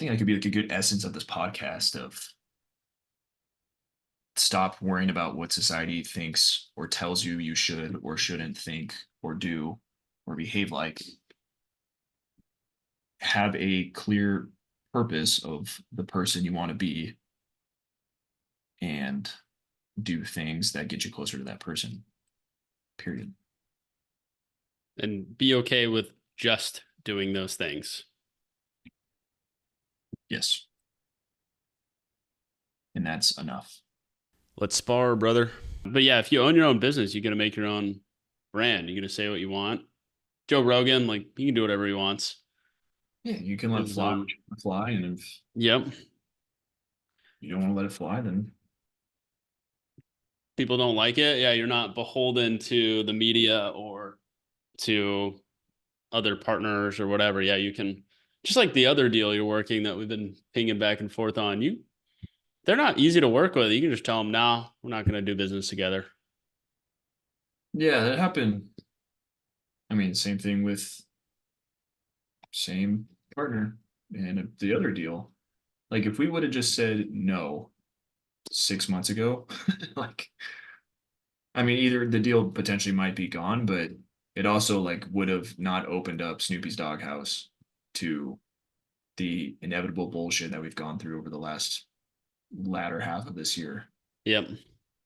think that could be like a good essence of this podcast of stop worrying about what society thinks or tells you you should or shouldn't think or do or behave like. Have a clear purpose of the person you want to be and do things that get you closer to that person. Period. And be okay with just doing those things. Yes. And that's enough. Let's spar, brother. But yeah, if you own your own business, you're going to make your own brand. You're going to say what you want. Joe Rogan, like, he can do whatever he wants. Yeah, you can let His fly, own. fly, and if Yep. you don't want to let it fly, then People don't like it. Yeah, you're not beholden to the media or to other partners or whatever. Yeah, you can, just like the other deal you're working that we've been pinging back and forth on. They're not easy to work with. You can just tell them, no, we're not going to do business together. yeah, that happened. I mean, same thing with same partner and the other deal. Like if we would have just said no 6 months ago, like I mean, either the deal potentially might be gone, but it also like would have not opened up Snoopy's doghouse to the inevitable bullshit that we've gone through over the last latter half of this year. Yep.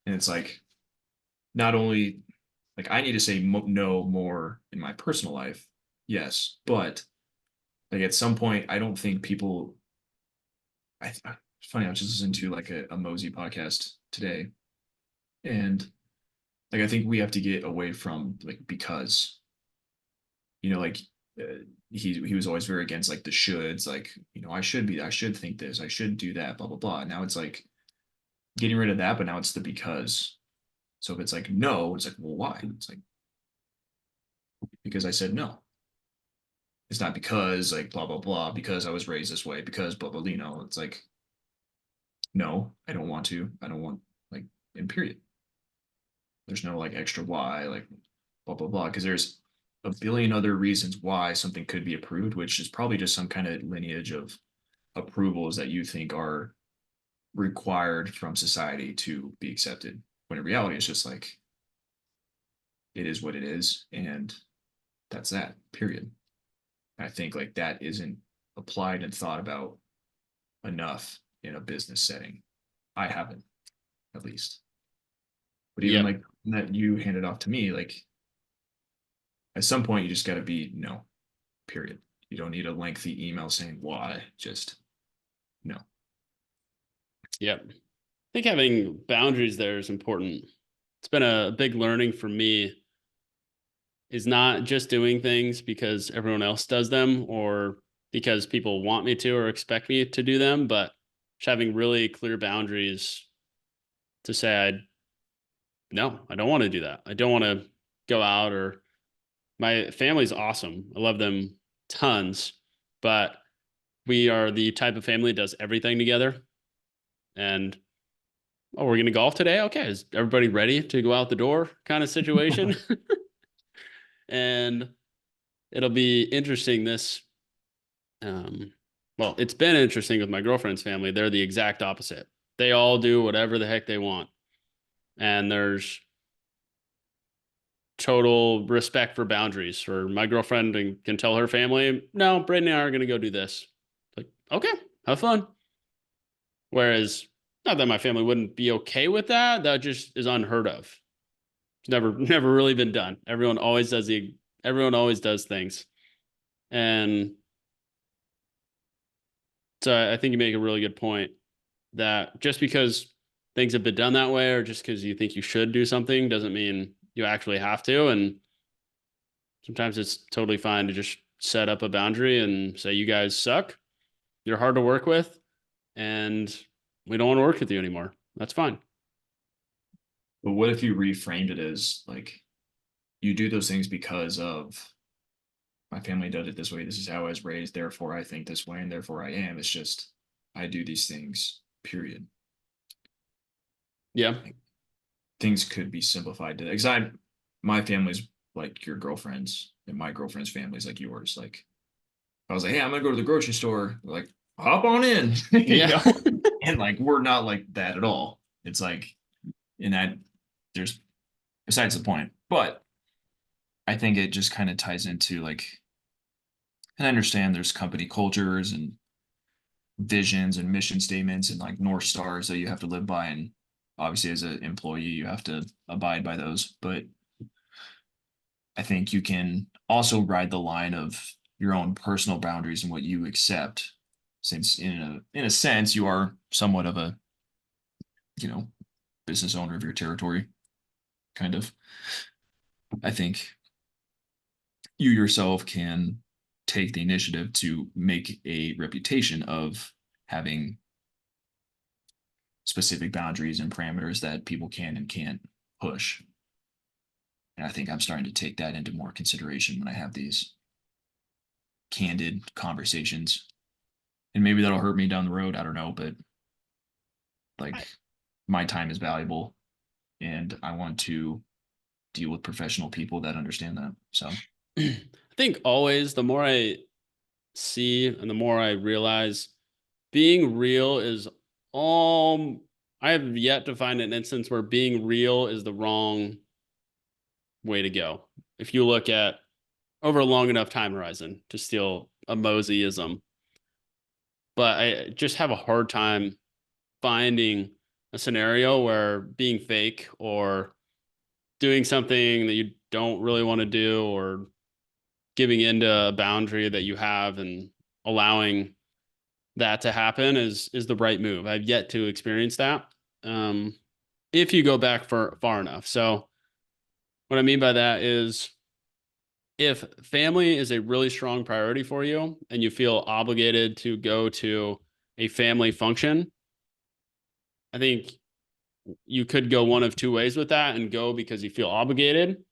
And it's like not only like I need to say no more in my personal life, yes, but like at some point, I don't think people. It's funny. I was just listening to like a Mosey podcast today, and like I think we have to get away from like because like he was always very against like the shoulds, like I should think this, I should do that, blah blah blah. Now it's like getting rid of that, but now it's the because. So if it's like no, it's like well why? It's like because I said no. It's not because like blah blah blah because I was raised this way because blah blah. It's like no, I don't want to. I don't want like in period. There's no like extra why like blah blah blah because there's a billion other reasons why something could be approved, which is probably just some kind of lineage of approvals that you think are required from society to be accepted. When in reality, it's just like it is what it is, and that's that. Period. I think like that isn't applied and thought about enough in a business setting. I haven't, at least. But even Yep. like that you handed off to me, like at some point you just got to be no, period. You don't need a lengthy email saying why, just no. Yep. I think having boundaries there is important. It's been a big learning for me is not just doing things because everyone else does them or because people want me to or expect me to do them, but just having really clear boundaries to say, no, I don't want to do that. I don't want to go out or my family's awesome. I love them tons, but we are the type of family that does everything together. And oh, we're going to golf today. Okay. Is everybody ready to go out the door kind of situation? And it'll be interesting um, well, it's been interesting with my girlfriend's family. They're the exact opposite. They all do whatever the heck they want. And there's total respect for boundaries. For my girlfriend can tell her family, no, Braden and I are going to go do this. Like, okay, have fun. Whereas, not that my family wouldn't be okay with that. That just is unheard of. It's never really been done. Everyone always does things. And so I think you make a really good point that just because things have been done that way or just because you think you should do something doesn't mean you actually have to. And sometimes it's totally fine to just set up a boundary and say, you guys suck. You're hard to work with. And we don't want to work with you anymore. That's fine. But what if you reframed it as like you do those things because of my family does it this way. This is how I was raised. Therefore, I think this way, and therefore I am. It's just I do these things. Period. Yeah. Like, things could be simplified to because my family's like your girlfriend's, and my girlfriend's family's like yours. Like I was like, hey, I'm gonna go to the grocery store. They're like, hop on in, Yeah. and like we're not like that at all. It's like in that there's besides the point, but I think it just kind of ties into like, and I understand there's company cultures and visions and mission statements and like North Stars that you have to live by. And obviously, as an employee, you have to abide by those. But I think you can also ride the line of your own personal boundaries and what you accept, since in a sense you are somewhat of a you know business owner of your territory, kind of. I think you yourself can take the initiative to make a reputation of having specific boundaries and parameters that people can and can't push. And I think I'm starting to take that into more consideration when I have these candid conversations. And maybe that'll hurt me down the road. I don't know, but like my time is valuable and I want to deal with professional people that understand that. So I think always the more I see and the more I realize being real is all I have yet to find an instance where being real is the wrong way to go. If you look at over a long enough time horizon, to steal a Moseyism, but I just have a hard time finding a scenario where being fake or doing something that you don't really want to do or giving into a boundary that you have and allowing that to happen is the right move. I've yet to experience that. Um, if you go back for far enough. So what I mean by that is if family is a really strong priority for you and you feel obligated to go to a family function, I think you could go one of two ways with that and go because you feel obligated,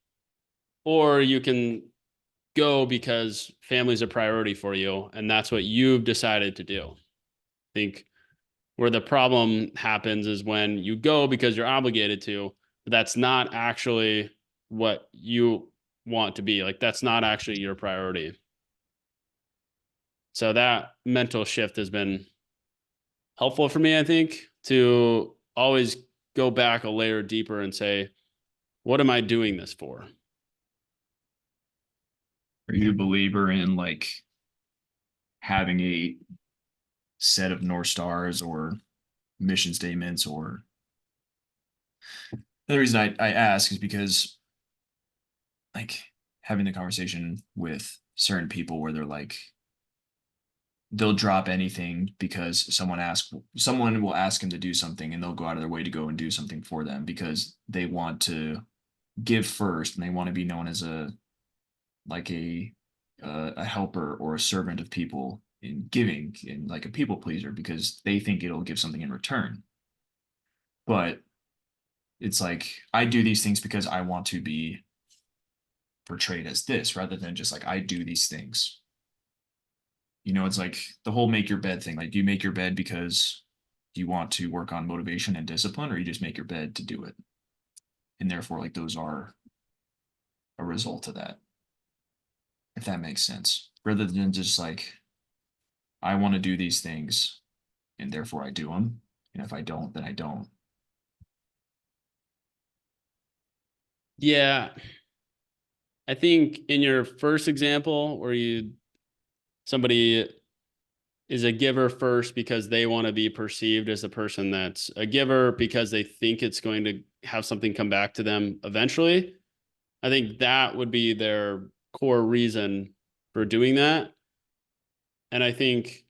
or you can go because family's a priority for you and that's what you've decided to do. I think where the problem happens is when you go because you're obligated to, but that's not actually what you want to be. Like that's not actually your priority. So that mental shift has been helpful for me, I think, to always go back a layer deeper and say, what am I doing this for? are you a believer in like having a set of North Stars or mission statements? Or the reason I ask is because like having the conversation with certain people where they're like they'll drop anything because someone will ask them to do something and they'll go out of their way to go and do something for them because they want to give first and they want to be known as a like a helper or a servant of people in giving and like a people pleaser because they think it'll give something in return. But it's like I do these things because I want to be portrayed as this rather than just like I do these things. It's like the whole make your bed thing. Like, do you make your bed because you want to work on motivation and discipline, or you just make your bed to do it? And therefore, like, those are a result of that, if that makes sense. Rather than just like, I want to do these things and therefore I do them. And if I don't, then I don't. Yeah. I think in your first example where somebody is a giver first because they want to be perceived as a person that's a giver because they think it's going to have something come back to them eventually. I think that would be their core reason for doing that. And I think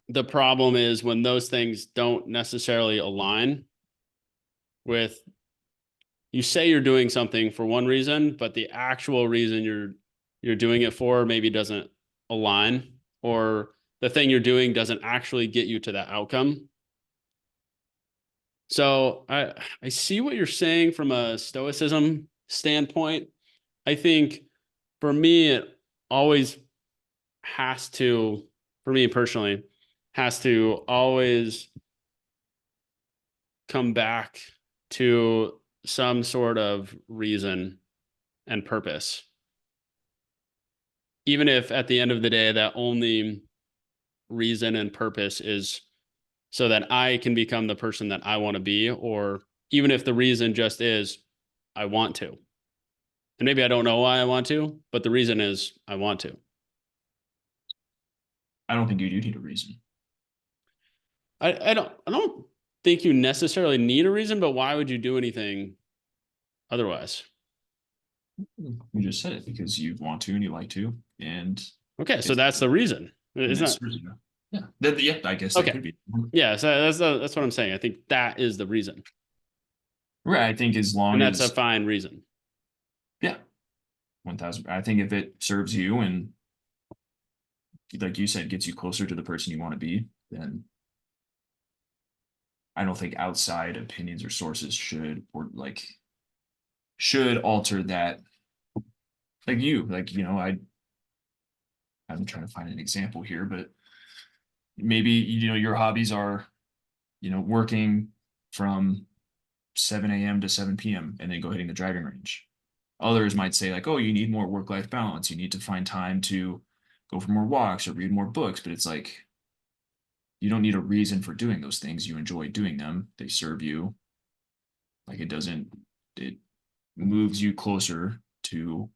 the problem is when those things don't necessarily align with you say you're doing something for one reason, but the actual reason you're doing it for maybe doesn't align, or the thing you're doing doesn't actually get you to that outcome. So I see what you're saying from a stoicism standpoint. I think for me it always has to, for me personally, has to always come back to some sort of reason and purpose. Even if at the end of the day that only reason and purpose is so that I can become the person that I want to be, or even if the reason just is I want to. And maybe I don't know why I want to, but the reason is I want to. I don't think you do need a reason. I don't think you necessarily need a reason, but why would you do anything otherwise? You just said it because you want to and you like to, and Okay, so it's that's the reason. and Isn't that that serves you. Yeah, yeah. I guess that okay? could be Yeah, so that's what I'm saying. I think that is the reason, right. I think as and long that's a as fine reason. yeah, 1,000. I think if it serves you and like you said, gets you closer to the person you want to be, then I don't think outside opinions or sources should or like should alter that. Like you know, I'm trying to find an example here, but maybe you know your hobbies are you know working from 7 a.m. to 7 p.m. and then go hitting the driving range. Others might say like, oh, you need more work-life balance. You need to find time to go for more walks or read more books. But it's like you don't need a reason for doing those things. You enjoy doing them. They serve you. Like it moves you closer to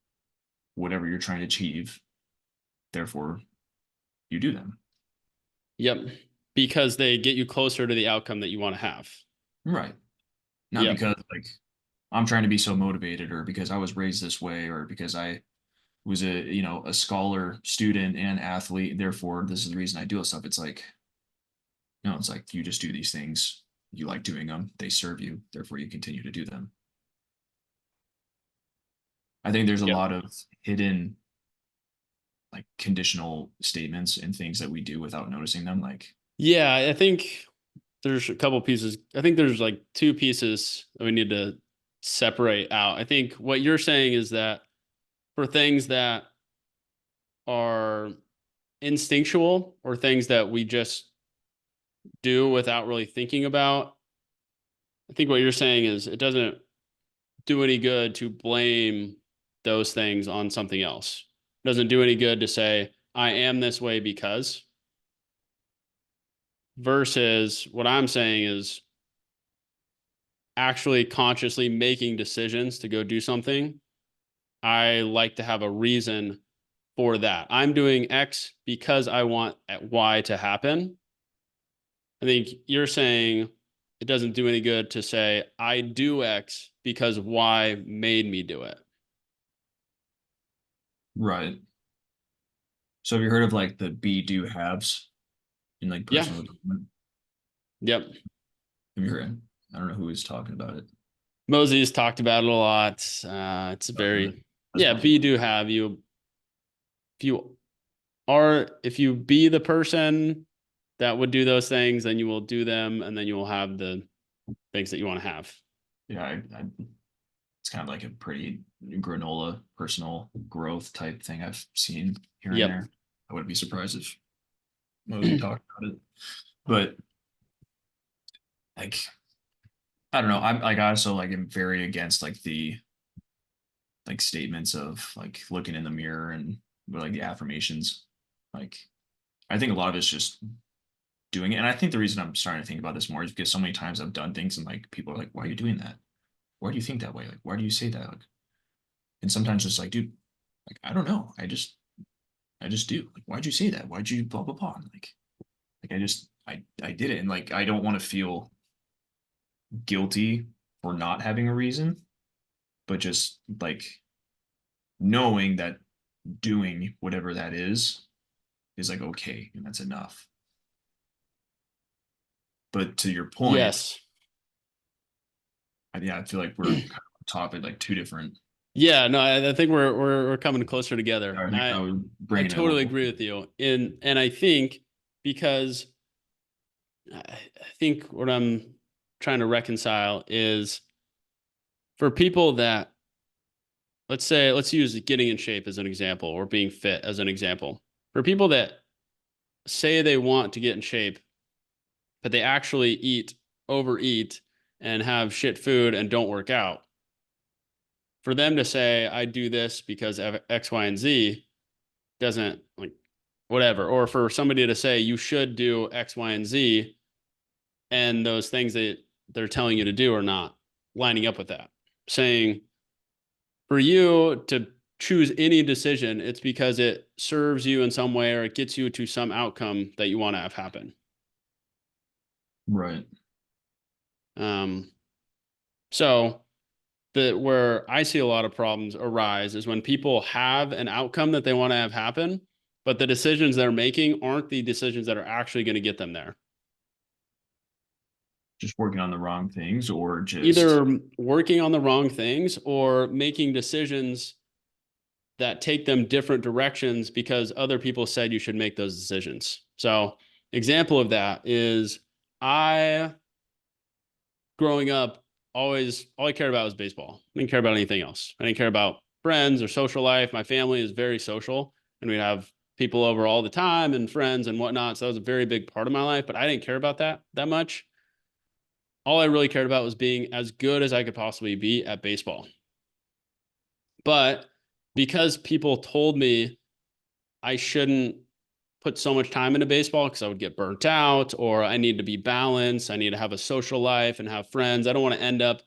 whatever you're trying to achieve. Therefore, you do them. Yep, because they get you closer to the outcome that you want to have. Right. Not Yep. because like I'm trying to be so motivated or because I was raised this way or because I was a you know a scholar student and athlete therefore this is the reason I do this stuff. It's like no, it's like you just do these things, you like doing them, they serve you, therefore you continue to do them. I think there's a Yep. lot of hidden like conditional statements and things that we do without noticing them like Yeah, I think there's a couple pieces. I think there's like two pieces that we need to separate out. I think what you're saying is that for things that are instinctual or things that we just do without really thinking about, I think what you're saying is it doesn't do any good to blame those things on something else. It doesn't do any good to say, I am this way because, versus what I'm saying is actually consciously making decisions to go do something. I like to have a reason for that. I'm doing X because I want Y to happen. I think you're saying it doesn't do any good to say, I do X because Y made me do it. right. So have you heard of like the be do haves in like Yeah. personal development? Yep. Have you heard? I don't know who is talking about it. Mosey's talked about it a lot. It's I've heard it. very, That's yeah, probably be do have you. If you be the person that would do those things, then you will do them and then you will have the things that you want to have. yeah, it's kind of like a pretty granola personal growth type thing I've seen here and Yep. there. I wouldn't be surprised if Mosey talked about it. But like I don't know. I'm like I also like am very against like the like statements of like looking in the mirror and like the affirmations. Like I think a lot of it's just doing it. And I think the reason I'm starting to think about this more is because so many times I've done things and like people are like, why are you doing that? Why do you think that way? Like, why do you say that? Like, and sometimes it's like, dude, like I don't know. I just do. Like, why'd you say that? Why'd you blah blah blah? And like I did it. And like I don't want to feel guilty for not having a reason, but just like knowing that doing whatever that is like okay and that's enough. But to your point, Yes. yeah, I feel like we're kind of on top of like two different. Yeah, no, I think we're coming closer together. I think I I was I bringing it a totally little. agree with you. And I think because I think what I'm trying to reconcile is for people that let's use getting in shape as an example or being fit as an example. For people that say they want to get in shape, but they actually overeat, and have shit food and don't work out. For them to say, I do this because of X, Y, and Z doesn't like whatever, or for somebody to say you should do X, Y, and Z, and those things that they're telling you to do are not lining up with that. Saying for you to choose any decision, it's because it serves you in some way or it gets you to some outcome that you want to have happen. Right. Um, so the where I see a lot of problems arise is when people have an outcome that they want to have happen, but the decisions they're making aren't the decisions that are actually going to get them there. Just working on the wrong things or just Either working on the wrong things or making decisions that take them different directions because other people said you should make those decisions. So, example of that is I growing up always all I cared about was baseball. I didn't care about anything else. I didn't care about friends or social life. My family is very social and we'd have people over all the time and friends and whatnot. So that was a very big part of my life, but I didn't care about that much. All I really cared about was being as good as I could possibly be at baseball. But because people told me I shouldn't put so much time into baseball because I would get burnt out, or I need to be balanced. I need to have a social life and have friends. I don't want to end up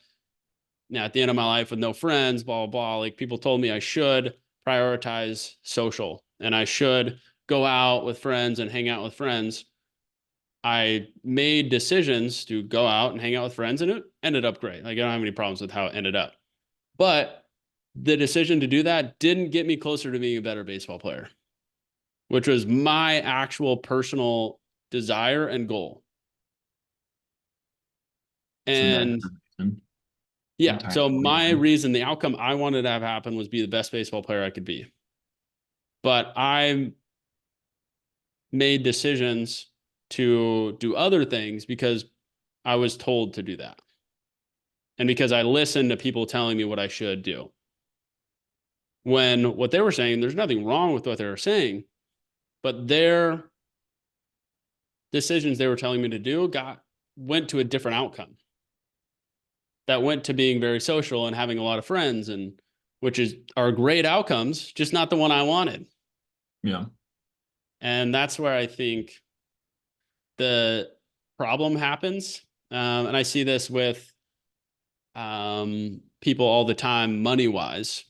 at the end of my life with no friends, blah, blah, blah. Like people told me I should prioritize social and I should go out with friends and hang out with friends. I made decisions to go out and hang out with friends and it ended up great. Like I don't have any problems with how it ended up. But the decision to do that didn't get me closer to being a better baseball player, which was my actual personal desire and goal. so that's And the reason yeah, so entirely. my reason, the outcome I wanted to have happen was be the best baseball player I could be. But I made decisions to do other things because I was told to do that. And because I listened to people telling me what I should do. When what they were saying, there's nothing wrong with what they were saying, but their decisions they were telling me to do went to a different outcome that went to being very social and having a lot of friends and which is are great outcomes, just not the one I wanted. Yeah. And that's where I think the problem happens. And I see this with people all the time, money wise,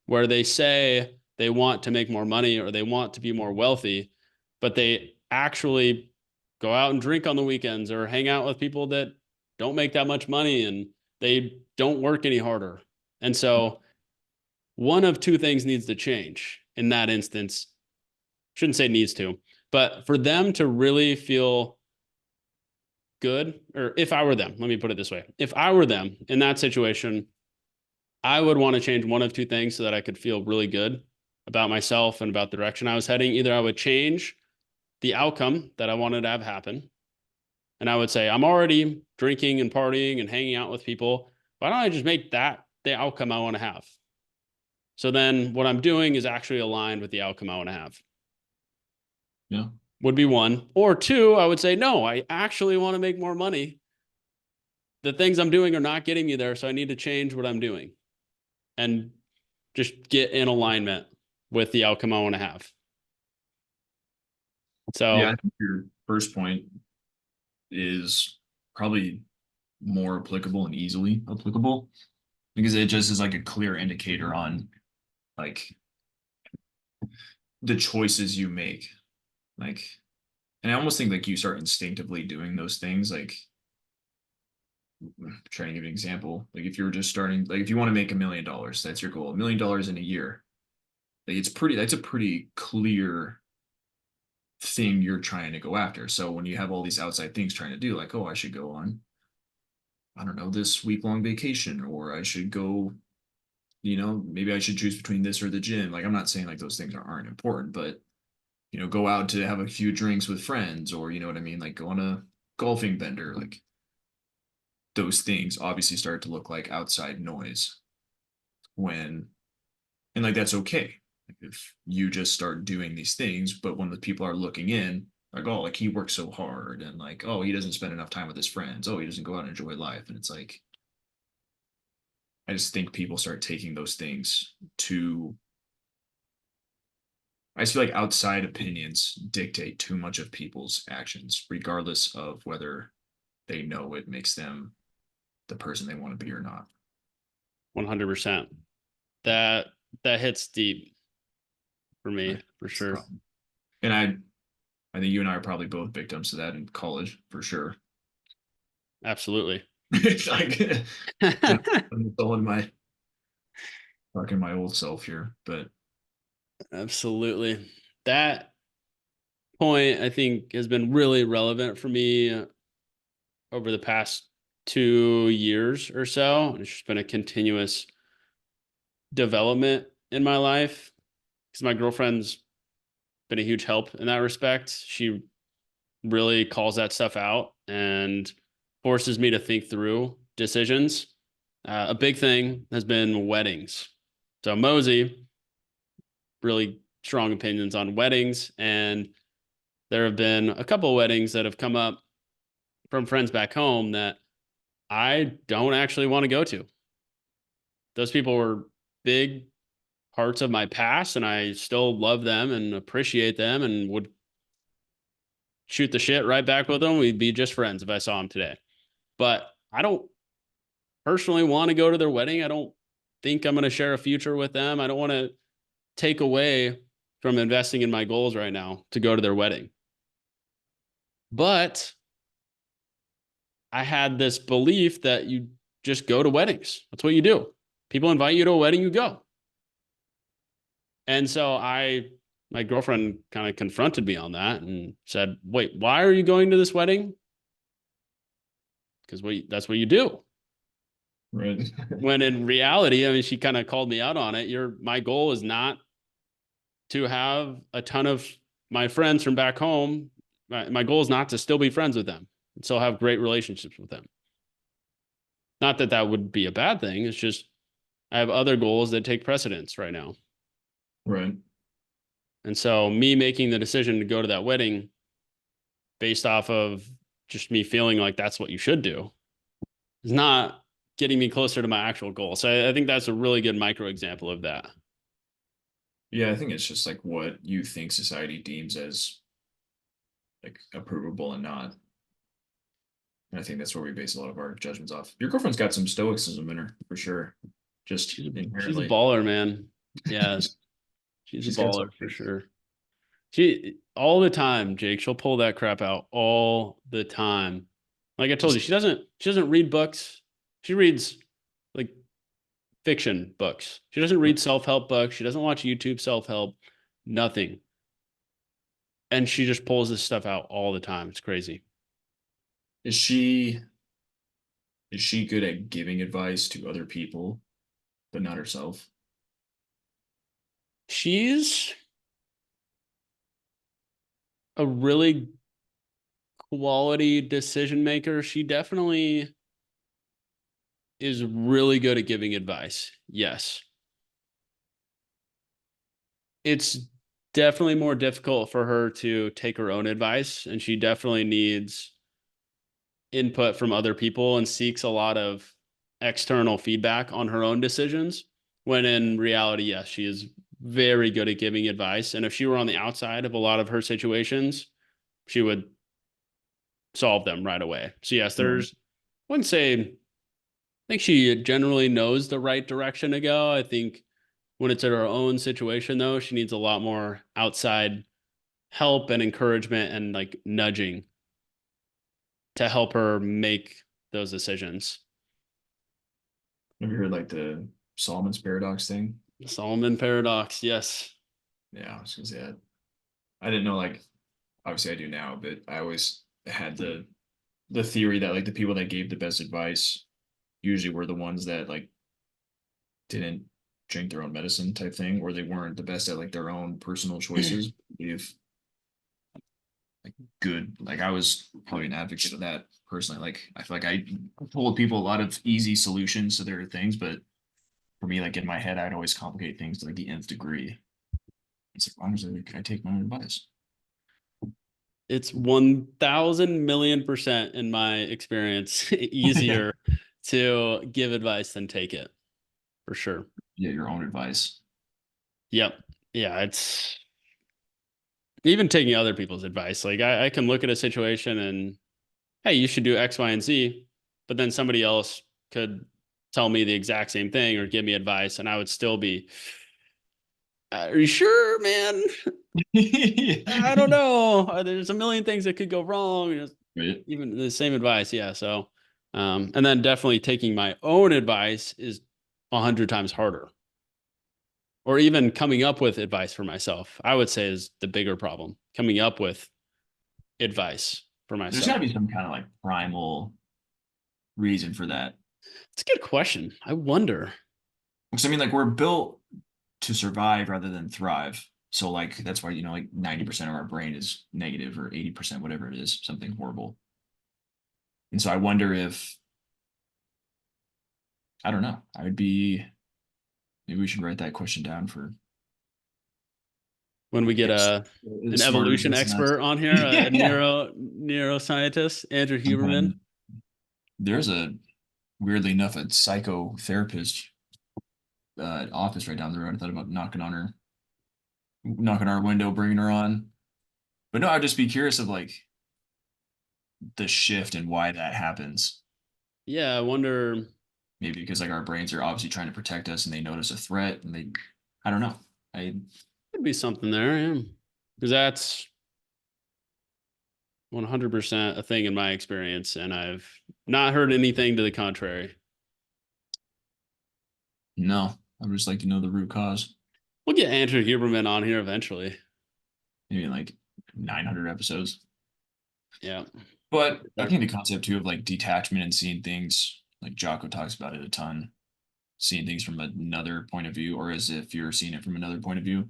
where they say they want to make more money or they want to be more wealthy, but they actually go out and drink on the weekends or hang out with people that don't make that much money and they don't work any harder. And so one of two things needs to change in that instance. Shouldn't say needs to, but for them to really feel good, or if I were them, let me put it this way. If I were them in that situation, I would want to change one of two things so that I could feel really good about myself and about the direction I was heading. Either I would change the outcome that I wanted to have happen. And I would say, I'm already drinking and partying and hanging out with people. Why don't I just make that the outcome I want to have? So then what I'm doing is actually aligned with the outcome I want to have. Yeah. Would be one. Or two, I would say, no, I actually want to make more money. The things I'm doing are not getting me there. So I need to change what I'm doing and just get in alignment with the outcome I want to have. Yeah, I So, think your first point is probably more applicable and easily applicable because it just is like a clear indicator on like the choices you make. Like, and I almost think like you start instinctively doing those things. Like, I'm trying to give an example. Like, if you were just starting, like, if you want to make $1 million, that's your goal, $1 million in a year. Like, that's a pretty clear thing you're trying to go after. So when you have all these outside things trying to do, like, oh, I should go on, I don't know, this week long vacation, or I should go, maybe I should choose between this or the gym. Like, I'm not saying like those things aren't important, but go out to have a few drinks with friends, or you know what I mean, like go on a golfing bender. Like those things obviously start to look like outside noise when, and like that's okay. Like, if you just start doing these things, but when the people are looking in, like, oh, like he works so hard, and like, oh, he doesn't spend enough time with his friends. Oh, he doesn't go out and enjoy life. And it's like, I just think people start taking those things to I just feel like outside opinions dictate too much of people's actions, regardless of whether they know it makes them the person they want to be or not. 100%. That that hits deep for me, Right. for It's the sure. problem. And I think you and I are probably both victims to that in college for sure. Absolutely. It's like, yeah, I'm throwing my talking my old self here, but Absolutely. That point I think has been really relevant for me over the past 2 years or so. It's just been a continuous development in my life because my girlfriend's been a huge help in that respect. She really calls that stuff out and forces me to think through decisions. A big thing has been weddings. So Mosey, really strong opinions on weddings, and there have been a couple of weddings that have come up from friends back home that I don't actually want to go to. Those people were big parts of my past, and I still love them and appreciate them and would shoot the shit right back with them. We'd be just friends if I saw them today. But I don't personally want to go to their wedding. I don't think I'm going to share a future with them. I don't want to take away from investing in my goals right now to go to their wedding. But I had this belief that you just go to weddings. That's what you do. People invite you to a wedding, you go. And so my girlfriend kind of confronted me on that and said, "Wait, why are you going to this wedding? Because that's what you do." right. When in reality, I mean, she kind of called me out on it. My goal is not to have a ton of my friends from back home. My goal is not to still be friends with them and still have great relationships with them. Not that that would be a bad thing. It's just I have other goals that take precedence right now. Right. And so me making the decision to go to that wedding based off of just me feeling like that's what you should do is not getting me closer to my actual goal. So I think that's a really good micro example of that. Yeah, I think it's just like what you think society deems as like approvable and not. And I think that's where we base a lot of our judgments off. Your girlfriend's got some stoicism in her for sure. Just She's a inherently. baller, man. Yeah, she's a She's got some. baller for sure. She all the time, Jake. She'll pull that crap out all the time. Like I told you, Just she doesn't read books. She reads like fiction books. She doesn't read self-help books. She doesn't watch YouTube self-help, nothing. And she just pulls this stuff out all the time. It's crazy. is she good at giving advice to other people, but not herself? She's a really quality decision maker. She definitely is really good at giving advice. Yes. It's definitely more difficult for her to take her own advice, and she definitely needs input from other people and seeks a lot of external feedback on her own decisions. When in reality, yes, she is very good at giving advice. And if she were on the outside of a lot of her situations, she would solve them right away. So, yes, Right. I wouldn't say, I think she generally knows the right direction to go. I think when it's in her own situation, though, she needs a lot more outside help and encouragement and like nudging to help her make those decisions. Have you heard like the Solomon's paradox thing? Solomon paradox, yes. Yeah, I was gonna say that. I didn't know like obviously I do now, but I always had the theory that like the people that gave the best advice usually were the ones that like didn't drink their own medicine type thing, or they weren't the best at like their own personal choices. If like good, like I was probably an advocate of that personally. Like I feel like I told people a lot of easy solutions to their things, but for me, like in my head, I'd always complicate things to like the nth degree. It's like, honestly, can I take my own advice? It's 1,000,000,000% in my experience Yeah. easier to give advice than take it for sure. Yeah, your own advice. Yep. Yeah, it's Even taking other people's advice. Like I can look at a situation and, hey, you should do X, Y, and Z, but then somebody else could tell me the exact same thing or give me advice, and I would still be, are you sure, man? I don't know. There's a million things that could go wrong. Right. Even the same advice. Yeah. So, and then definitely taking my own advice is 100 times harder. Or even coming up with advice for myself, I would say is the bigger problem. Coming up with advice for There's got to myself. be some kind of like primal reason for that. It's a good question. I wonder. Because I mean, like we're built to survive rather than thrive. So like that's why like 90% of our brain is negative or 80%, whatever it is, something horrible. And so I wonder if I don't know. I would be maybe we should write that question down for When we get if an smarter evolution than us. expert on here, a Yeah. neuroscientist, Andrew I'm Huberman. finding there's a weirdly enough a psychotherapist office right down the road. I thought about knocking our window, bringing her on. But no, I'd just be curious of like the shift and why that happens. Yeah, I wonder. Maybe because like our brains are obviously trying to protect us and they notice a threat and I don't know. I Could be something there, yeah. Because that's 100% a thing in my experience, and I've not heard anything to the contrary. no, I would just like to know the root cause. We'll get Andrew Huberman on here eventually. Maybe in like 900 episodes. Yeah. But I think the concept too of like detachment and seeing things, like Jocko talks about it a ton, seeing things from another point of view, or as if you're seeing it from another point of view.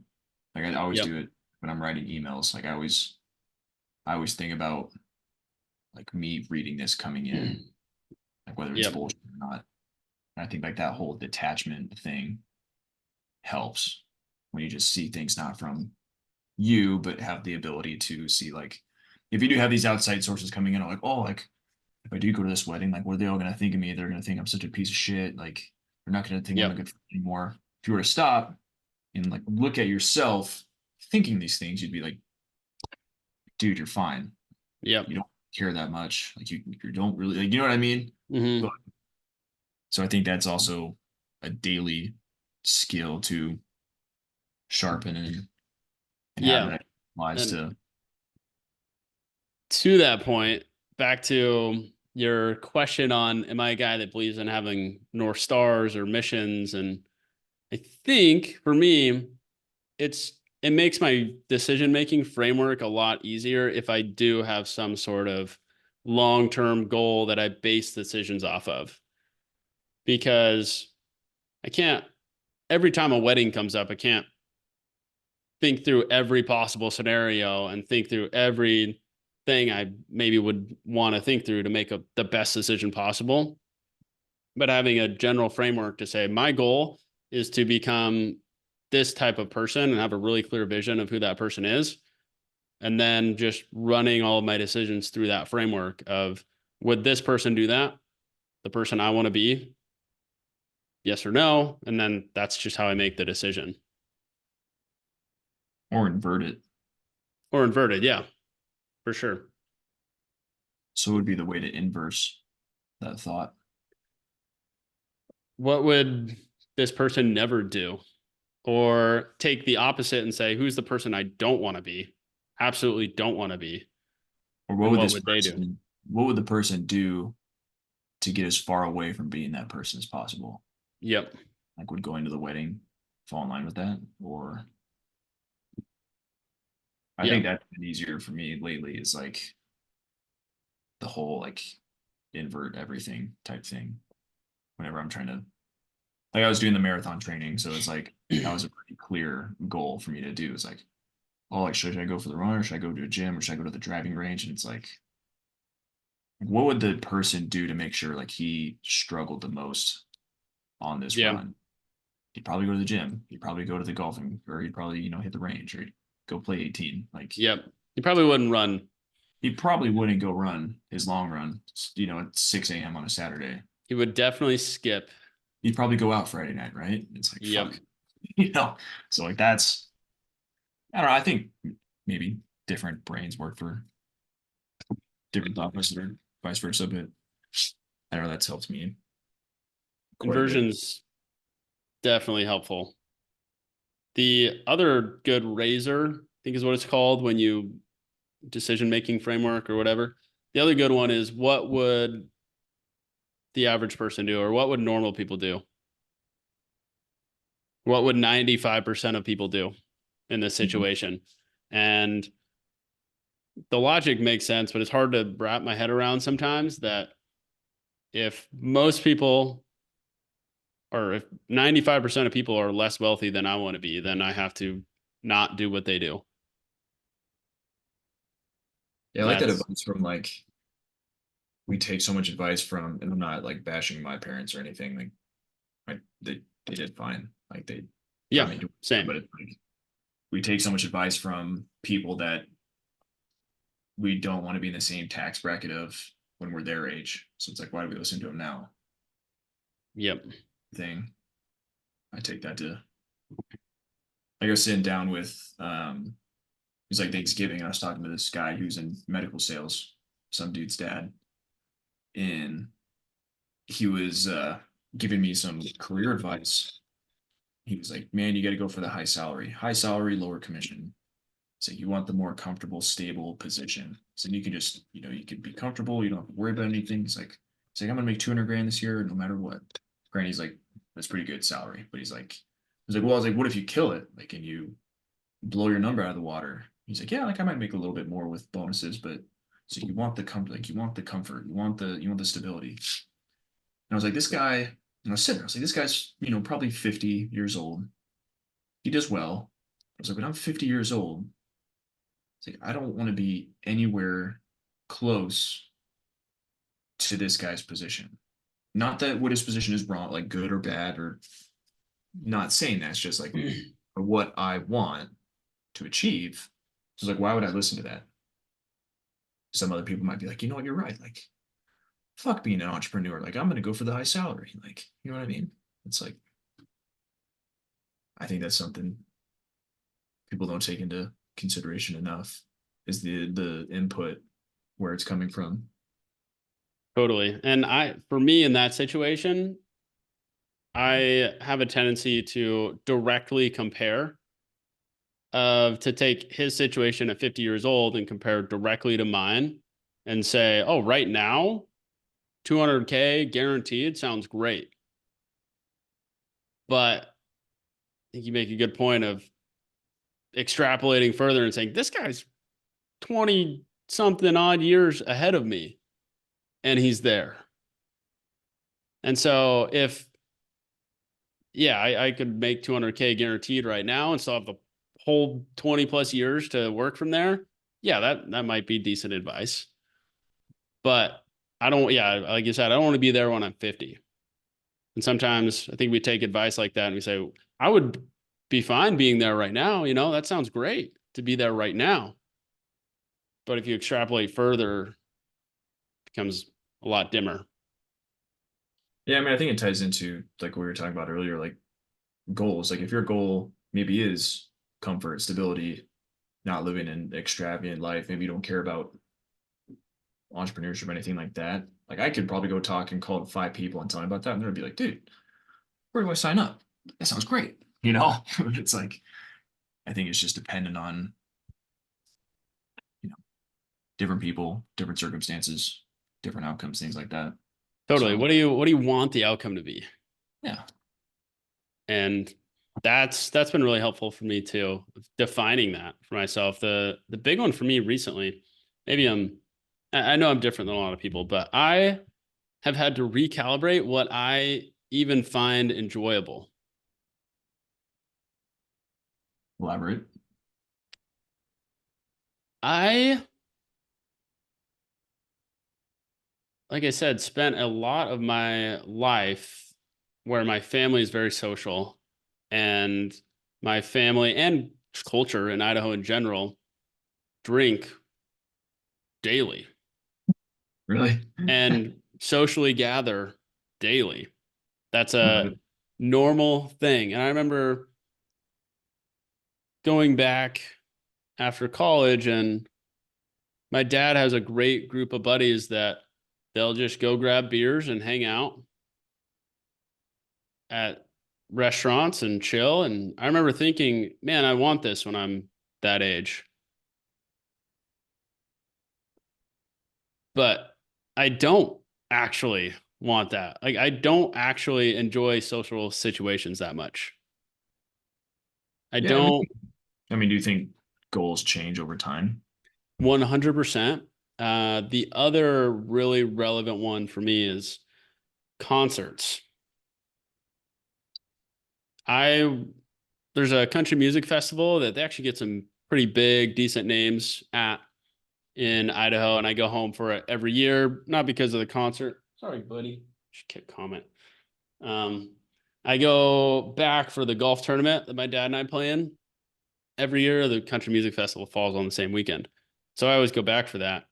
Like I always Yep. do it when I'm writing emails. Like I always think about like me reading this coming in, like whether it's Yep. bullshit or not. And I think like that whole detachment thing helps when you just see things not from you, but have the ability to see like if you do have these outside sources coming in, like, oh, like if I do go to this wedding, like what are they all gonna think of me? They're gonna think I'm such a piece of shit. Like they're not gonna think I'm a Yep. good friend anymore. If you were to stop and like look at yourself thinking these things, you'd be like, dude, you're fine. Yep. You don't care that much. Like you don't really like, you know what I mean? But Hmm. so I think that's also a daily skill to sharpen and how Yeah. that applies And to to that point, back to your question on, am I a guy that believes in having North Stars or missions? And I think for me, it's it makes my decision making framework a lot easier if I do have some sort of long term goal that I base decisions off of. Because I can't, every time a wedding comes up, I can't think through every possible scenario and think through every thing I maybe would want to think through to make the best decision possible. But having a general framework to say, my goal is to become this type of person and have a really clear vision of who that person is. And then just running all of my decisions through that framework of, would this person do that? The person I want to be? Yes or no? And then that's just how I make the decision. or invert it. Or inverted. Yeah, for sure. So it would be the way to inverse that thought. What would this person never do? Or take the opposite and say, who's the person I don't want to be? Absolutely don't want to be. Or And what would they do? what would the person do to get as far away from being that person as possible? Yep. Like would going to the wedding fall in line with that? Or I think Yep. that's been easier for me lately is like the whole like invert everything type thing. Whenever I'm trying to like I was doing the marathon training, so it's like that was a pretty clear goal for me to do. It's like, oh, like should I go for the run or should I go to a gym or should I go to the driving range? And it's like, what would the person do to make sure like he struggled the most on this Yeah. run? He'd probably go to the gym. He'd probably go to the golfing, or he'd probably hit the range, or he'd go play 18. Like Yep. You probably wouldn't run. he probably wouldn't go run his long run, at 6 a.m. on a Saturday. He would definitely skip. He'd probably go out Friday night, right? It's like Yep. fuck, you know. So like that's I don't know. I think maybe different brains work for different thought processes or vice versa. But I don't know, that's helped me quite a bit. Inversion's definitely helpful. The other good razor, I think is what it's called when you decision making framework or whatever. The other good one is what would the average person do, or what would normal people do? What would 95% of people do in this Mhm. situation? And the logic makes sense, but it's hard to wrap my head around sometimes that if most people, or if 95% of people are less wealthy than I want to be, then I have to not do what they do. Yeah, I like that That's, advice from like we take so much advice from, and I'm not like bashing my parents or anything. Like they did fine. Like they got yeah, me doing that, same. but it's like we take so much advice from people that we don't want to be in the same tax bracket of when we're their age. So it's like, why do we listen to them now? Yep. Thing. I take that to I go sitting down with it was like Thanksgiving and I was talking to this guy who's in medical sales, some dude's dad, and he was giving me some career advice. He was like, man, you got to go for the high salary, lower commission. So you want the more comfortable, stable position. So you can just, you can be comfortable. You don't have to worry about anything. He's like, I'm gonna make 200 grand this year, no matter what. Granted, he's like, that's pretty good salary, but well, I was like, what if you kill it? Like, can you blow your number out of the water? He's like, yeah, like I might make a little bit more with bonuses, but so you want the comfort, like you want the comfort, you want the stability. And I was like, this guy, and I was sitting there, I was like, this guy's, probably 50 years old. He does well. I was like, but I'm 50 years old. It's like I don't want to be anywhere close to this guy's position. Not that what his position is wrong, like good or bad, or not saying that. It's just like what I want to achieve. So it's like, why would I listen to that? Some other people might be like, you know what, you're right. Like, fuck being an entrepreneur. Like, I'm gonna go for the high salary. Like, you know what I mean? It's like I think that's something people don't take into consideration enough is the input where it's coming from. Totally. And for me in that situation, I have a tendency to directly compare, to take his situation at 50 years old and compare directly to mine and say, oh, right now, 200K guaranteed sounds great. But I think you make a good point of extrapolating further and saying, this guy's 20 something odd years ahead of me and he's there. And so if, yeah, I could make 200K guaranteed right now and still have the whole 20 plus years to work from there. Yeah, that might be decent advice. But I don't, yeah, like you said, I don't want to be there when I'm 50. And sometimes I think we take advice like that and we say, I would be fine being there right now. That sounds great to be there right now. But if you extrapolate further, it becomes a lot dimmer. Yeah, I mean, I think it ties into like what we were talking about earlier, like goals. Like if your goal maybe is comfort, stability, not living an extravagant life, maybe you don't care about entrepreneurship or anything like that. Like I could probably go talk and call 5 people and tell them about that, and they'd be like, "Dude, where do I sign up? That sounds great." It's like I think it's just dependent on you know different people, different circumstances, different outcomes, things like that. Totally. So What do you want the outcome to be? yeah, And that's been really helpful for me too, defining that for myself. The big one for me recently, maybe I know I'm different than a lot of people, but I have had to recalibrate what I even find enjoyable. elaborate. I, like I said, spent a lot of my life where my family is very social, and my family and culture in Idaho in general drink daily Really? and socially gather daily. That's a normal thing. And I remember going back, after college, and my dad has a great group of buddies that they'll just go grab beers and hang out at restaurants and chill. And I remember thinking, man, I want this when I'm that age. But I don't actually want that. Like, I don't actually enjoy social situations that much. I Yeah, don't I mean, do you think goals change over time? 100%. The other really relevant one for me is concerts. I There's a country music festival that they actually get some pretty big, decent names at in Idaho, and I go home for it every year, not because of the concert. Sorry, buddy. Should kick comment. Um, I go back for the golf tournament that my dad and I play in every year. The country music festival falls on the same weekend, so I always go back for that,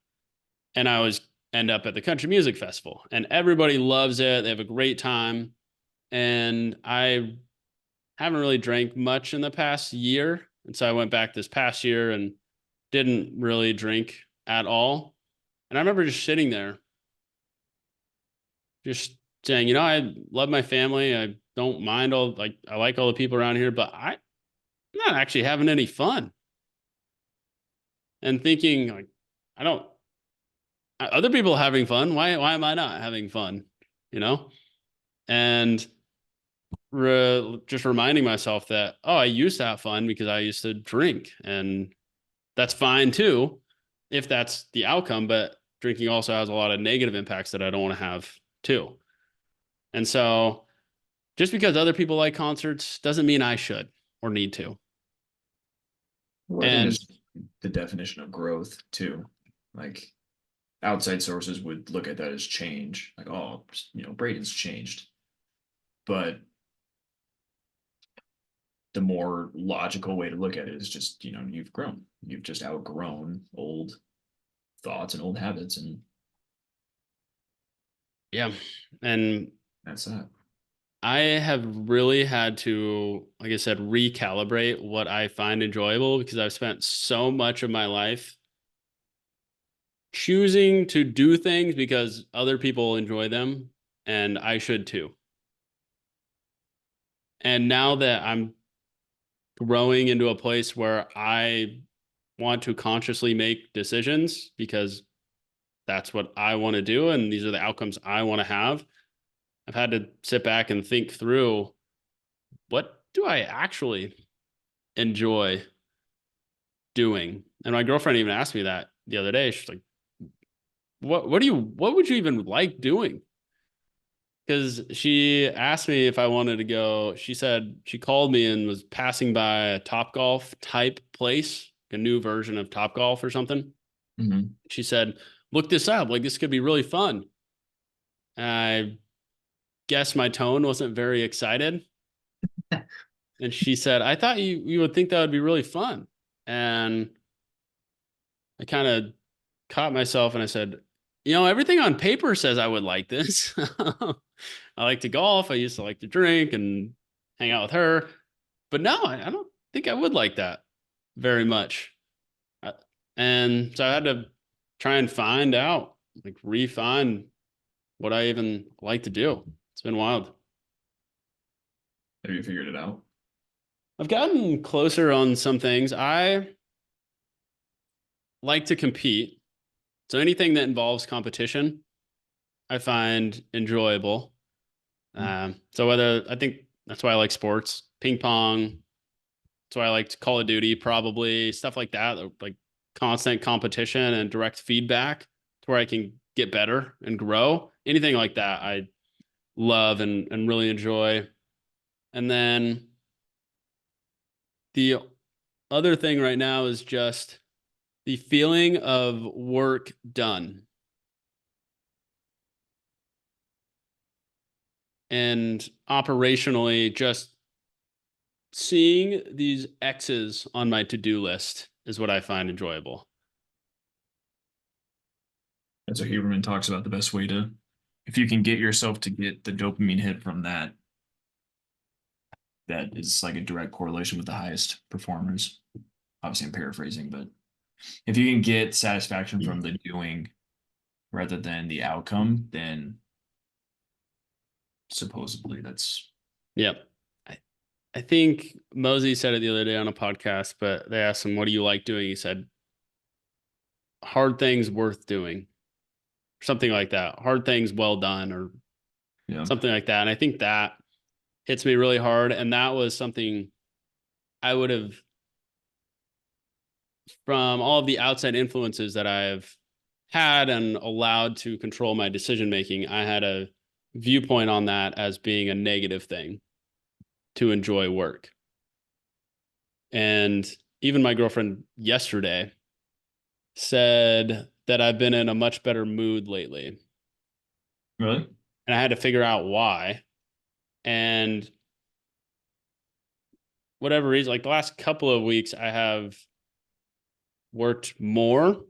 and I always end up at the country music festival, and everybody loves it. They have a great time, and I haven't really drank much in the past year, and so I went back this past year and didn't really drink at all. And I remember just sitting there, just saying, I love my family. I don't mind I like all the people around here, but I'm not actually having any fun. And thinking like, I don't, other people are having fun. Why am I not having fun? You know? And just reminding myself that, oh, I used to have fun because I used to drink, and that's fine too, if that's the outcome. But drinking also has a lot of negative impacts that I don't want to have too. And so just because other people like concerts doesn't mean I should or need to. Well, I think And that's the definition of growth too. Like outside sources would look at that as change, like, oh, Braden's changed. But the more logical way to look at it is just, you've grown. You've just outgrown old thoughts and old habits, and yeah, and that's that. I have really had to, like I said, recalibrate what I find enjoyable because I've spent so much of my life choosing to do things because other people enjoy them and I should too. And now that I'm growing into a place where I want to consciously make decisions because that's what I want to do and these are the outcomes I want to have, I've had to sit back and think through, what do I actually enjoy doing? And my girlfriend even asked me that the other day. She's like, what would you even like doing? Because she asked me if I wanted to go. She said she called me and was passing by a Top Golf type place, a new version of Top Golf or something. Mm-hmm. She said, look this up. Like, this could be really fun. I guess my tone wasn't very excited. And she said, I thought you would think that would be really fun. And I kind of caught myself and I said, everything on paper says I would like this. I like to golf. I used to like to drink and hang out with her. But no, I don't think I would like that very much. Uh, And so I had to try and find out, like refine what I even like to do. It's been wild. Have you figured it out? I've gotten closer on some things. I like to compete. So anything that involves competition, I find enjoyable. So whether I think that's why I like sports, ping pong. That's why I liked Call of Duty, probably stuff like that, like constant competition and direct feedback to where I can get better and grow. Anything like that, I love and really enjoy. And then the other thing right now is just the feeling of work done and operationally just seeing these X's on my to-do list is what I find enjoyable. That's what Huberman talks about. The best way to, if you can get yourself to get the dopamine hit from that, that is like a direct correlation with the highest performers. obviously I'm paraphrasing, but if you can get satisfaction from the doing rather than the outcome, then supposedly that's Yep. I, I think Mosey said it the other day on a podcast, but they asked him, "What do you like doing?" He said, "Hard things worth doing," something like that. Hard things well done, or yeah. something like that. And I think that hits me really hard. And that was something I would have, from all of the outside influences that I've had and allowed to control my decision making, I had a viewpoint on that as being a negative thing to enjoy work. And even my girlfriend yesterday said that I've been in a much better mood lately. Really? And I had to figure out why. And whatever reason, like the last couple of weeks, I have worked more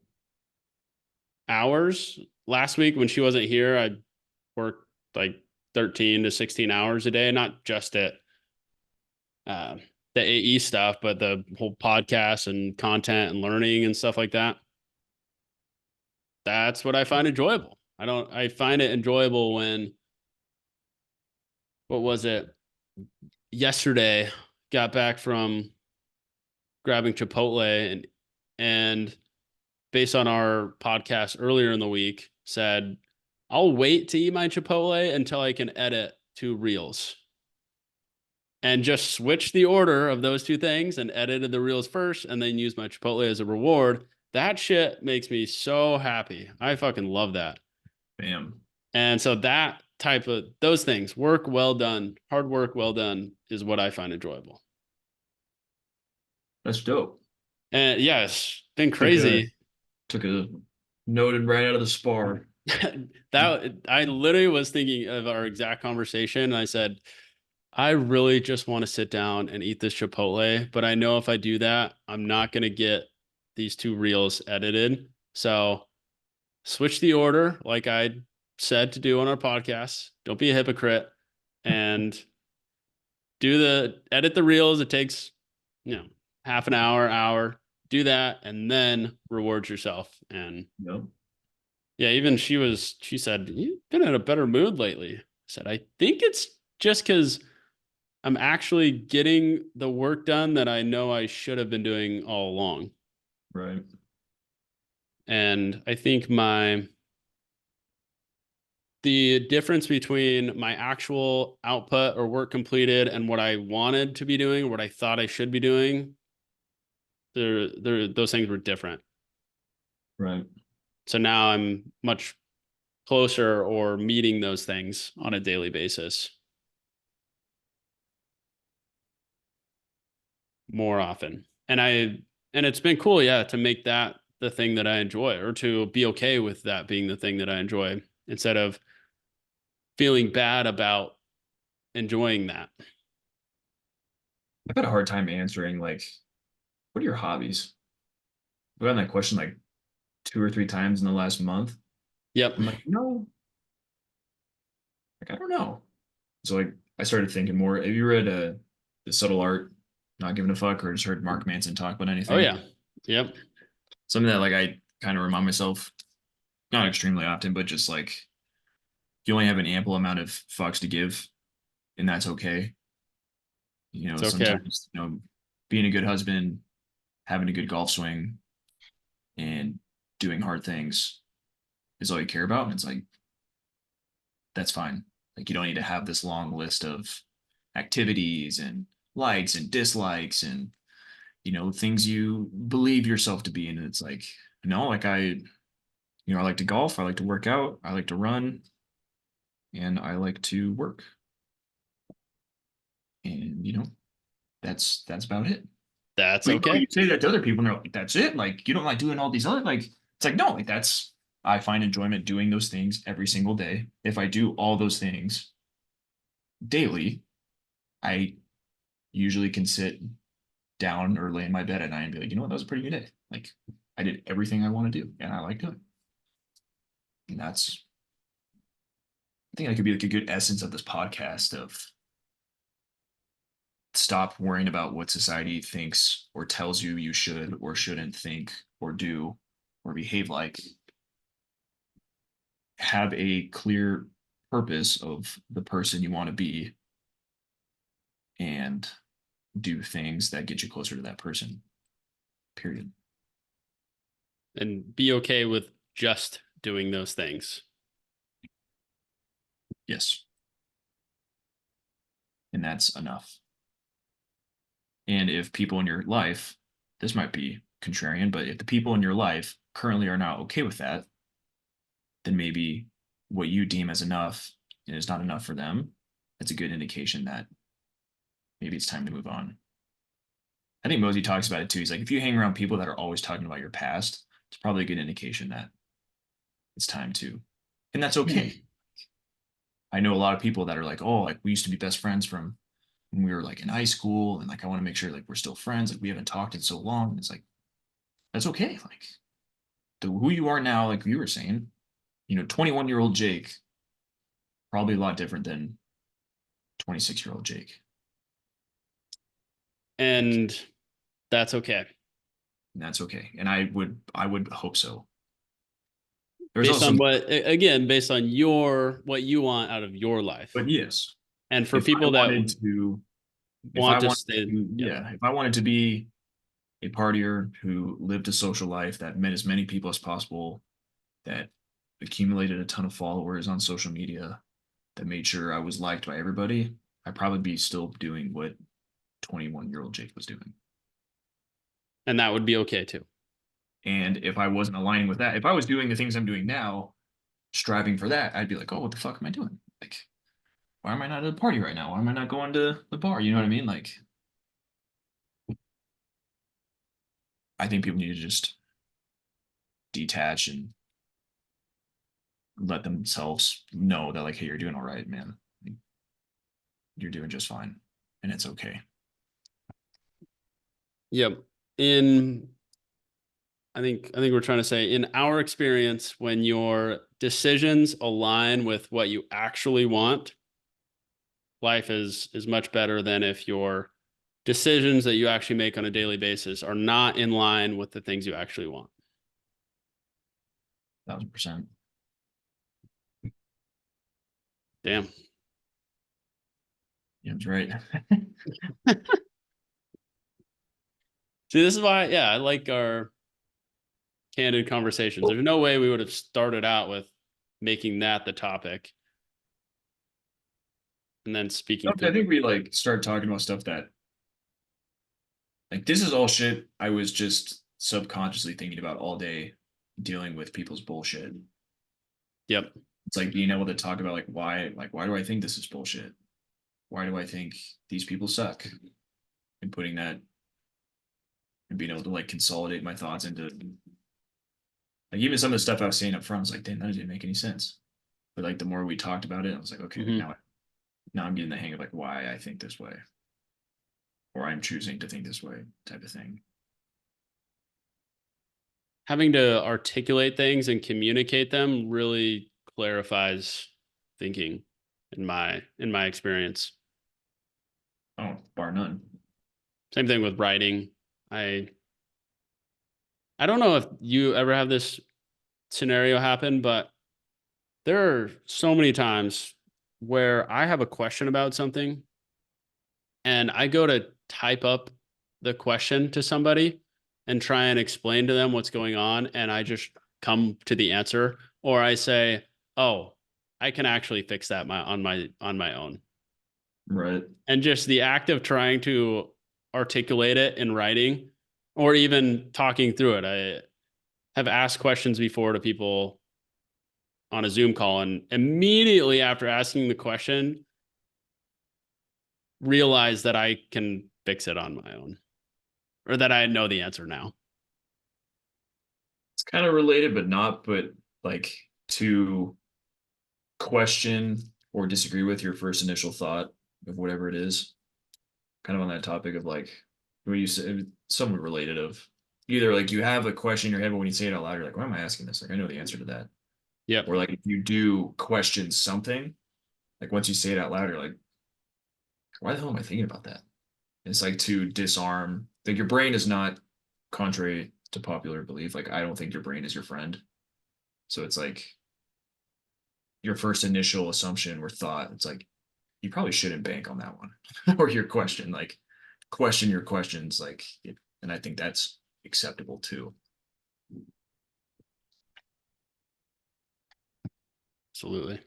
hours. Last week, when she wasn't here, I worked like 13 to 16 hours a day, not just at uh, the AE stuff, but the whole podcast and content and learning and stuff like that. That's what I find enjoyable. I find it enjoyable when, what was it? Yesterday, got back from grabbing Chipotle and based on our podcast earlier in the week, said, I'll wait to eat my Chipotle until I can edit 2 reels and just switch the order of those 2 things and edited the reels first and then use my Chipotle as a reward. That shit makes me so happy. I fucking love that. Bam. And so that type of those things, work well done, hard work well done, is what I find enjoyable. That's dope. And yes, been Took a crazy. took a noted right out of the spar. That I literally was thinking of our exact conversation. And I said, I really just want to sit down and eat this Chipotle, but I know if I do that, I'm not going to get these 2 reels edited. So switch the order, like I said to do on our podcast. Don't be a hypocrite and edit the reels. It takes, you know, half an hour, do that, and then reward yourself. And Yep. yeah, even she said, you've been in a better mood lately. I said, I think it's just because I'm actually getting the work done that I know I should have been doing all along. Right. And I think the difference between my actual output or work completed and what I wanted to be doing, what I thought I should be doing, those things were different. Right. So now I'm much closer or meeting those things on a daily basis more often. And it's been cool, yeah, to make that the thing that I enjoy, or to be okay with that being the thing that I enjoy instead of feeling bad about enjoying that. I've had a hard time answering like, what are your hobbies? I've gotten that question like 2 or 3 times in the last month. Yep. I'm like, no, like I don't know. So like I started thinking more. Have you read The Subtle Art, Not Giving a Fuck, or just heard Mark Manson talk about Oh anything? yeah. Yep. Something that like I kind of remind myself, not extremely often, but just like you only have an ample amount of fucks to give, and that's okay. You know, It's okay. sometimes, being a good husband, having a good golf swing, and doing hard things is all you care about. And it's like, that's fine. Like, you don't need to have this long list of activities and likes and dislikes and, things you believe yourself to be. And it's like, no, like I like to golf, I like to work out, I like to run, and I like to work. And, that's about it. That's But you okay. say that to other people, and they're like, "That's it." Like you don't like doing all these other like. It's like no, like that's. I find enjoyment doing those things every single day. If I do all those things daily, I usually can sit down or lay in my bed at night and be like, you know what, that was a pretty good day. Like I did everything I want to do, and I like doing. And that's. I think that could be like a good essence of this podcast of stop worrying about what society thinks or tells you you should or shouldn't think or do or behave like. Have a clear purpose of the person you want to be and do things that get you closer to that person. Period. And be okay with just doing those things. Yes. And that's enough. And if people in your life, this might be contrarian, but if the people in your life currently are not okay with that, then maybe what you deem as enough is not enough for them. That's a good indication that maybe it's time to move on. I think Mosey talks about it too. He's like, if you hang around people that are always talking about your past, it's probably a good indication that it's time to, and that's okay. I know a lot of people that are like, oh, like we used to be best friends from when we were like in high school, and like I want to make sure like we're still friends. Like we haven't talked in so long. And it's like that's okay. Like who you are now, like you were saying, 21-year-old Jake, probably a lot different than 26-year-old Jake. Like, And that's okay. and that's okay. And I would hope so. There's Based also on some, what, again, based on your, what you want out of your life. but yes, And for if I people that wanted to, if I want to wanted stay, to, yep. yeah, if I wanted to be a partier who lived a social life that met as many people as possible, that accumulated a ton of followers on social media, that made sure I was liked by everybody, I'd probably be still doing what 21-year-old Jake was doing. And that would be okay too. And if I wasn't aligning with that, if I was doing the things I'm doing now, striving for that, I'd be like, oh, what the fuck am I doing? Like, why am I not at a party right now? Why am I not going to the bar? You know what I mean? Like, I think people need to just detach and let themselves know that, like, hey, you're doing all right, man. You're doing just fine. And it's okay. Yep. In, I think we're trying to say, in our experience, when your decisions align with what you actually want, life is much better than if your decisions that you actually make on a daily basis are not in line with the things you actually want. 1000%. Damn. Yeah, that's right. See, this is why, yeah, I like our candid conversations. There's no way we would have started out with making that the topic and then speaking I through think it. we like start talking about stuff that like this is all shit I was just subconsciously thinking about all day dealing with people's bullshit. Yep. It's like being able to talk about like why do I think this is bullshit? Why do I think these people suck? And putting that and being able to like consolidate my thoughts into like even some of the stuff I was saying up front, I was like, damn, that didn't make any sense. But like the more we talked about it, I was like, okay, like Mm-hmm. now I'm getting the hang of like why I think this way, or I'm choosing to think this way, type of thing. Having to articulate things and communicate them really clarifies thinking in my experience. Oh, bar none. Same thing with writing. I I don't know if you ever have this scenario happen, but there are so many times where I have a question about something and I go to type up the question to somebody and try and explain to them what's going on, and I just come to the answer, or I say, "Oh, I can actually fix that on my own." Right. And just the act of trying to articulate it in writing or even talking through it. I have asked questions before to people on a Zoom call, and immediately after asking the question, realize that I can fix it on my own or that I know the answer now. It's kind of related, but not, but like to question or disagree with your first initial thought of whatever it is. Kind of on that topic of like when you say somewhat related of either like you have a question in your head, but when you say it out loud, you're like, why am I asking this? Like I know the answer to that. Yep. Or like if you do question something, like once you say it out loud, you're like, why the hell am I thinking about that? It's like to disarm. Like your brain is not, contrary to popular belief. Like I don't think your brain is your friend. So it's like your first initial assumption or thought. It's like you probably shouldn't bank on that one, or your question. Like question your questions. Like, and I think that's acceptable too. Absolutely.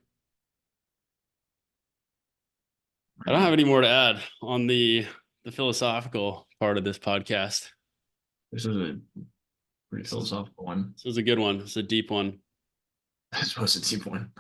I don't have any more to add on the philosophical part of this podcast. This is a pretty This is philosophical one. this is a good one. It's a deep one. I suppose it's a deep one.